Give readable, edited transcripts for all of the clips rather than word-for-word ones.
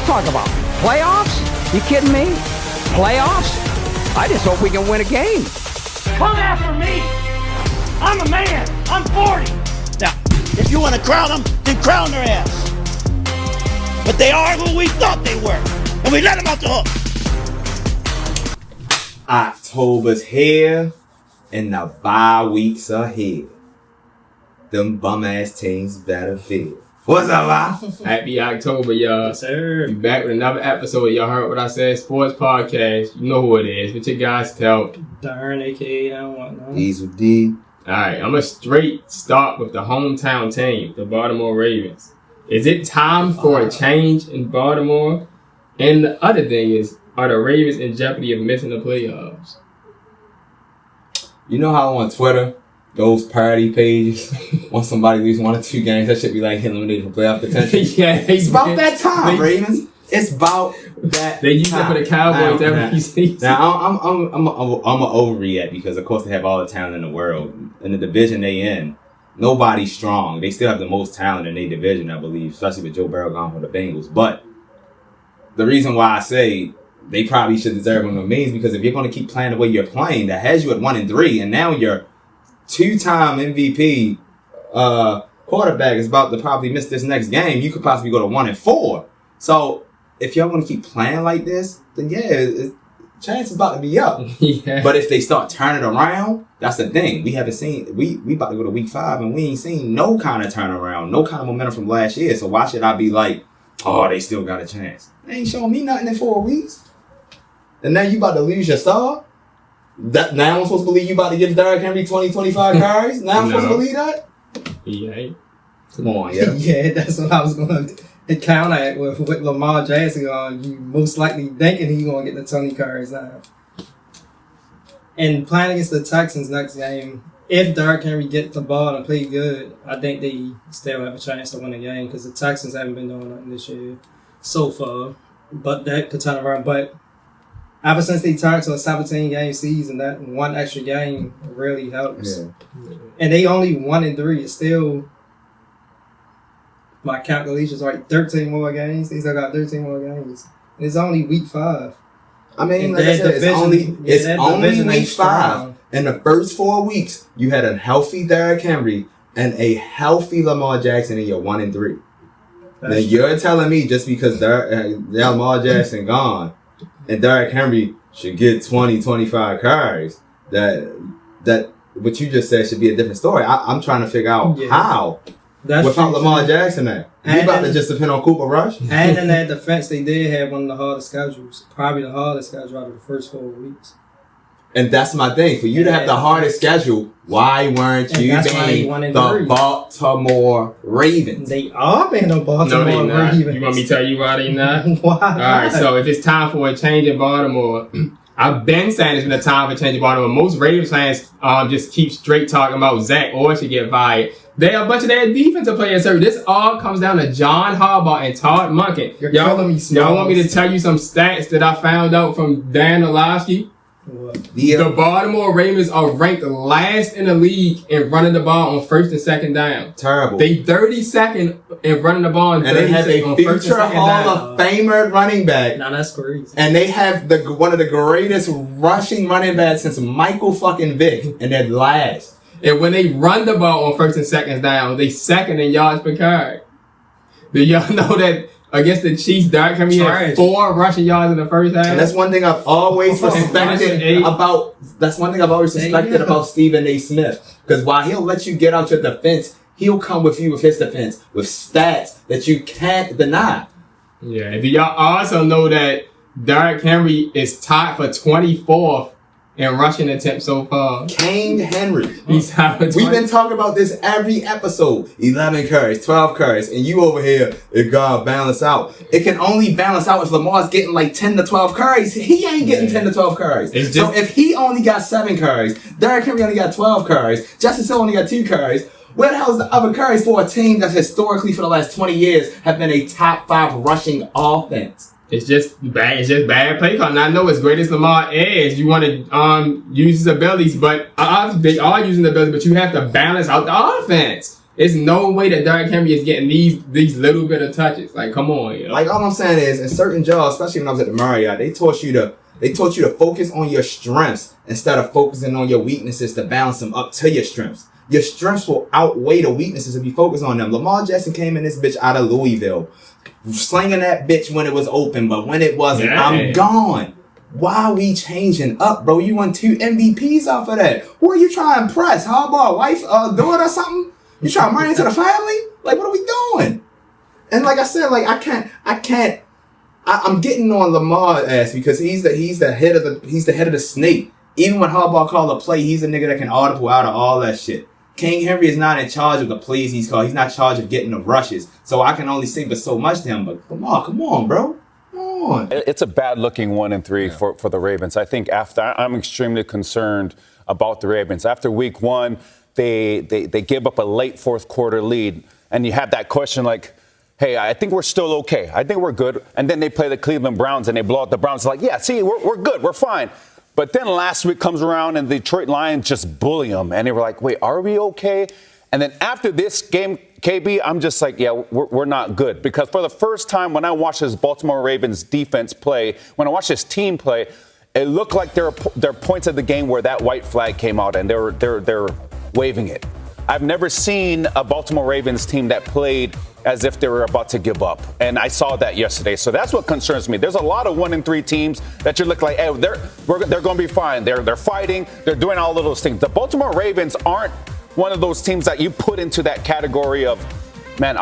y'all talking about? Playoffs? You kidding me? Playoffs? I just hope we can win a game. Come after me! I'm a man! I'm 40! Now, if you want to crown them, then crown their ass. But they are who we thought they were. And we let them out the hook. October's here and the bye weeks ahead. Them bum ass teams better feel. What's up, Bob? Happy October, y'all. Yes, sir. We back with another episode. Y'all heard what I said, sports podcast. You know who it is. What your guys tell. Darn, aka, I don't want no. These with D. Alright, I'm going to straight start with the hometown team, the Baltimore Ravens. Is it time for a change in Baltimore? And the other thing is, are the Ravens in jeopardy of missing the playoffs? You know how on Twitter, those party pages, once somebody loses 1 or 2 games, that should be like eliminated from playoff potential. Yeah, It's about that time, Ravens. It's about that They use it for the Cowboys every season. Now, I'm a overreact because, of course, they have all the talent in the world. In the division they in, nobody's strong. They still have the most talent in their division, I believe, especially with Joe Burrow gone for the Bengals. But the reason why I say they probably should deserve one of the means because if you're going to keep playing the way you're playing, that has you at 1-3, and now your 2-time MVP quarterback is about to probably miss this next game. You could possibly go to 1-4. So if y'all want to keep playing like this, then yeah, chance is about to be up. Yeah. But if they start turning around, that's the thing. We haven't seen, we about to go to week 5 and we ain't seen no kind of turnaround, no kind of momentum from last year. So why should I be like, oh, they still got a chance? They ain't showing me nothing in 4 weeks. And now you about to lose your star? Now I'm supposed to believe you about to give Derrick Henry 20-25 carries? Now I'm supposed to believe that? Yeah. Come on, yeah. Yeah, that's what I was going to count at with Lamar Jackson on. You most likely thinking he's going to get the 20 carries now. And playing against the Texans next game, if Derrick Henry gets the ball and play good, I think they still have a chance to win the game because the Texans haven't been doing nothing this year so far. But that could turn around. But ever since they turned to a 17-game season, that one extra game really helps. Yeah. And they only 1-3. It's still, my calculations are like 13 more games. They still got 13 more games. And it's only week 5. I mean, And like I said, it's only division week ain't 5. strong. In the first 4 weeks, you had a healthy Derrick Henry and a healthy Lamar Jackson and you're 1-3. Now you're telling me just because Lamar Jackson gone and Derrick Henry should get 20-25 carries, that what you just said should be a different story. I'm trying to figure out how. That's without true, Lamar too. Jackson there. We about to just depend on Cooper Rush? And in that defense, they did have one of the hardest schedules. Probably the hardest schedule out of the first 4 weeks. And that's my thing. For you to have the hardest schedule, why weren't you being the Baltimore Ravens? They are being the Baltimore No, they not. Ravens. You want me to tell you why they not? Why? Alright, so if it's time for a change in Baltimore, I've been saying it's been a time for a change in Baltimore. Most Ravens fans just keep straight talking about Zach Orr should get fired. They are a bunch of their defensive players, sir. This all comes down to John Harbaugh and Todd Monken. Y'all want me to tell you some stats that I found out from Dan Orlovsky? The Baltimore Ravens are ranked last in the league in running the ball on first and second down. Terrible. They 32nd in running the ball and they have a future Hall of Famer running back. Now that's crazy. And they have one of the greatest rushing running backs since Michael fucking Vick, and they're last. And when they run the ball on first and second down, they second in yards per carry. Do y'all know that against the Chiefs, Derrick Henry had 4 rushing yards in the first half? And that's one thing I've always respected about. That's one thing I've always respected about Stephen A. Smith. Because while he'll let you get out your defense, he'll come with you with his defense with stats that you can't deny. Yeah. Do y'all also know that Derrick Henry is tied for 24th in rushing attempts so far? King Henry. We've been talking about this every episode. 11 carries, 12 carries, and you over here, it gotta balance out. It can only balance out if Lamar's getting like 10 to 12 carries. He ain't getting 10 to 12 carries. So if he only got 7 carries, Derrick Henry only got 12 carries, Justice Hill only got 2 carries, where the hell is the other carries for a team that historically for the last 20 years have been a top 5 rushing offense? It's just bad. It's just bad play call. And I know as great as Lamar is, you want to use his abilities, but they are using the abilities. But you have to balance out the offense. It's no way that Derrick Henry is getting these little bit of touches. Like, come on, you know? Like, all I'm saying is, in certain jobs, especially when I was at the Marriott, they taught you to focus on your strengths instead of focusing on your weaknesses to balance them up to your strengths. Your strengths will outweigh the weaknesses if you focus on them. Lamar Jackson came in this bitch out of Louisville, slinging that bitch when it was open, but when it wasn't, I'm gone. Why are we changing up, bro? You won 2 MVPs off of that. Who are you trying to impress? Harbaugh, wife, daughter or something? You trying to bring into the family? Like, what are we doing? And like I said, like I'm getting on Lamar's ass because he's the head of the snake. Even when Harbaugh called a play, he's the nigga that can audible out of all that shit. King Henry is not in charge of the plays he's called. He's not in charge of getting the rushes. So I can only say but so much to him. But come on, bro. Come on. It's a bad-looking 1-3 for the Ravens. I think I'm extremely concerned about the Ravens. After week 1, they give up a late fourth quarter lead, and you have that question like, hey, I think we're still okay. I think we're good. And then they play the Cleveland Browns, and they blow out the Browns. Like, yeah, see, we're good. We're fine. But then last week comes around, and the Detroit Lions just bully them. And they were like, wait, are we okay? And then after this game, KB, I'm just like, yeah, we're not good. Because for the first time when I watched this Baltimore Ravens defense play, when I watched this team play, it looked like there are points of the game where that white flag came out, and they're waving it. I've never seen a Baltimore Ravens team that played as if they were about to give up. And I saw that yesterday. So that's what concerns me. There's a lot of 1-3 teams that you look like, hey, they're going to be fine. They're fighting. They're doing all of those things. The Baltimore Ravens aren't one of those teams that you put into that category of, man,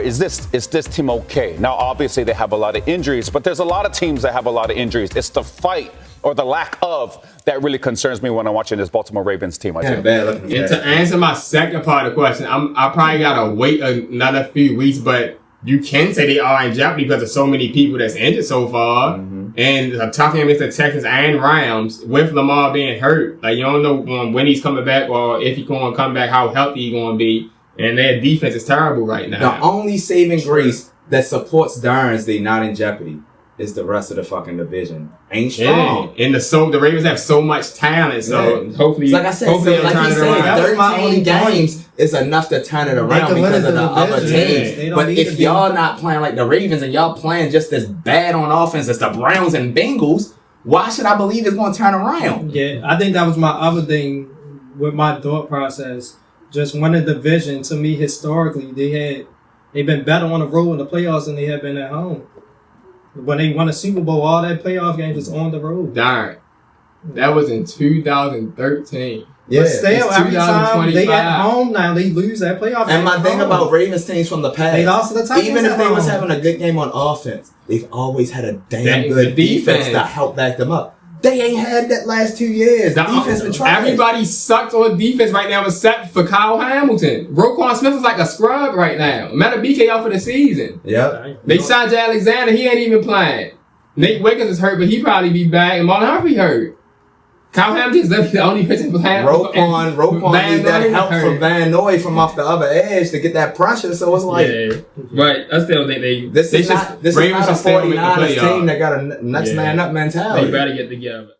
is this team okay? Now, obviously, they have a lot of injuries, but there's a lot of teams that have a lot of injuries. It's the fight or the lack of that really concerns me when I'm watching this Baltimore Ravens team. And to answer my second part of the question, I probably got to wait another few weeks, but you can say they are in jeopardy because of so many people that's injured so far. Mm-hmm. And a tough game against the Texans and Rams with Lamar being hurt. Like, you don't know when he's coming back or if he's going to come back, how healthy he's going to be. And their defense is terrible right now. The only saving grace that supports Darns, they not in jeopardy, is the rest of the fucking division. Ain't strong. Yeah. And the Ravens have so much talent, so hopefully, like I said, like he said, 13 games is enough to turn it around because of the other teams. But if y'all not playing like the Ravens and y'all playing just as bad on offense as the Browns and Bengals, why should I believe it's going to turn around? Yeah, I think that was my other thing with my thought process. Just winning the division, to me, historically, they've been better on the road in the playoffs than they have been at home. When they won a Super Bowl, all that playoff games was on the road. Darn. That was in 2013. Yeah, but still, every time they at home now, they lose that playoff game. And my thing about Ravens teams from the past, they lost to the Titans even if they was having a good game on offense, they've always had a damn good defense that helped back them up. They ain't had that last 2 years. The defense been trying. Everybody sucks on defense right now except for Kyle Hamilton. Roquan Smith is like a scrub right now. Matter BK out for the season. Yeah. They signed Jay Alexander. He ain't even playing. Nate Wiggins is hurt, but he probably be back. And Marlon Humphrey hurt. Kyle Hamilton's the only pitcher playing. Roquan need that help from Van Noy from off the other edge to get that pressure. So it's like, but I still think this is not a 49ers team that got a next man up mentality. They better get together.